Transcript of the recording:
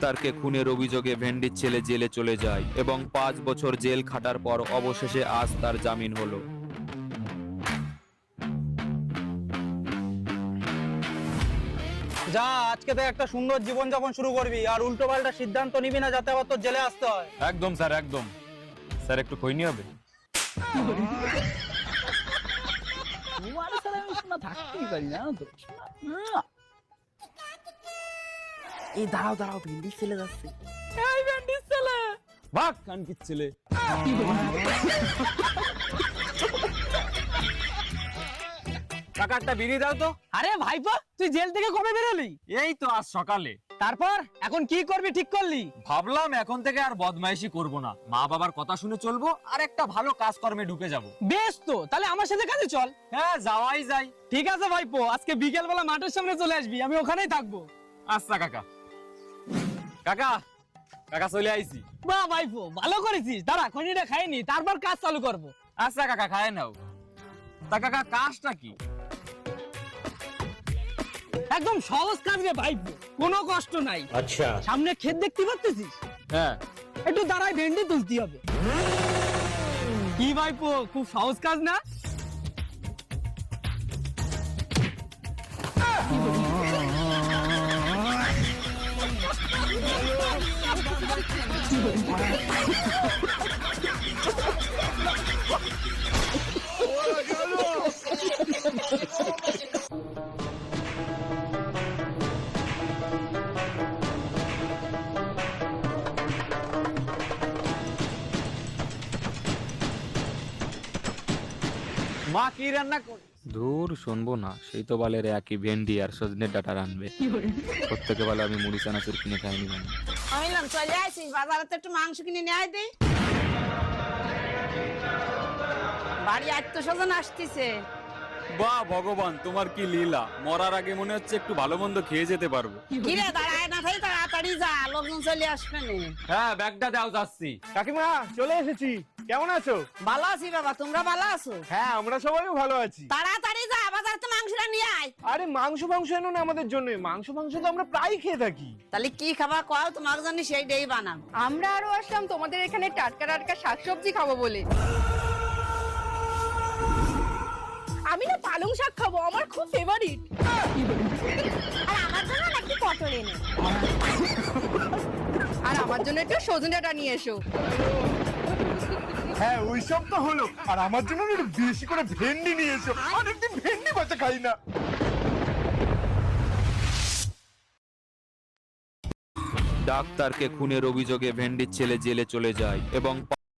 ডাক্তারকে খুনের অভিযোগে ভেন্ডির ছেলে জেলে চলে যায় এবং 5 বছর জেল খাটার পর অবশেষে আজ তার জামিন হলো। যা আজকে থেকে একটা সুন্দর জীবন যাপন শুরু করবি, আর উল্টো পাল্টা সিদ্ধান্ত নিবি না যাতে আবার তোর জেলে আসতে হয়। একদম স্যার, একদম স্যার, একটু খৈনি হবে। থাকতেই পারি না তো। এই দাঁড়াও দাঁড়াও, ভেন্ডির ছেলে যাচ্ছে। এই ভেন্ডির ছেলে ভাগ কানকির ছেলে। কাকা একটা বিড়ি দাও তো। আরে ভাইপো, তুই জেল থেকে কবে বেরোলি? এই তো আজ সকালে। তারপর এখন কি করবি ঠিক করলি? ভাবলাম এখন থেকে আর বদমাইশি করব না, মা বাবার কথা শুনে চলবো, আর একটা ভালো কাজকর্মে ঢুকে যাব। বেশ, তো তাহলে আমার সাথে কাজে চল। হ্যাঁ, যাওয়াই যায়। ঠিক আছে ভাইপো, আজকে বিকেল বেলা মাঠের সামনে চলে আসবি, আমি ওখানেই থাকবো। আচ্ছা কাকা। কাকা কাকা চলে আইছি। বাহ ভাইপো, ভালো করেছিস। দাঁড়া খনিটা খাইনি, তারপর কাজ চালু করবো। আচ্ছা কাকা, খায় নাও। তা কাকা কাজটা কি? একদম সহজ কাজ রে ভাইপো, কোনো কষ্ট নাই। আচ্ছা, সামনে ক্ষেত দেখতে পাচ্ছিস? হ্যাঁ। একটু দাঁড়ায় ভেন্ডি তুলতে হবে। কি ভাইপো, খুব সহজ কাজ না? মা কি রান্না করে? দূর শুনবো না, সেই তো বলে রে একই ভেন্ডি আর সজনের ডাটা রানবে। প্রত্যেকে বলে আমি মুড়ি চানাচুর কিনে খাইনি মানে। আমি বললাম চলে আসিস বাজারে, তো একটু মাংস কিনে নিয়ে আয় দিই। বাড়ি আত্মস্বজন আসতেছে। বাহ ভগবান, তোমার কি লীলা! মরার আগে মনে হচ্ছে একটু ভালো মন্দ খেয়ে যেতে পারবো। কিরে দাঁড়ায় না থাকি, তাড়াতাড়ি যা, লোকজন চলে আসবে না। হ্যাঁ, ব্যাগটা দাও, যাচ্ছি। কাকিমা চলে এসেছি, কেমন আছো? ভালো আছি বাবা, তোমরা ভালো আছো? হ্যাঁ, আমরা সবাইও ভালো আছি। তাড়াতাড়ি যা, বাজারে তো মাংসটা নিয়ে আয়। আরে মাংস এনো না আমাদের জন্য, মাংস তো আমরা প্রায় খেয়ে থাকি। তাহলে কি খাবার কও, তোমার জন্য সেই ডেই বানাম। আমরা আরো আসলাম তোমাদের এখানে টাটকা টাটকা শাকসবজি খাবো বলে। আমি না পালং শাক খাবো, আমার খুব ফেভারিট। আর আমার জন্য একটু পটল এনে, আর আমার জন্য একটু সজনে ডাঁটা নিয়ে এসো। হ্যাঁ, ওইসব তো হলো, আর আমার জন্য একটু বেশি করে ভেন্ডি নিয়ে এসো। অনেকদিন ভেন্ডি ভাজা খাই না। ডাক্তারকে খুনের অভিযোগে ভেন্ডির ছেলে জেলে চলে যায় এবং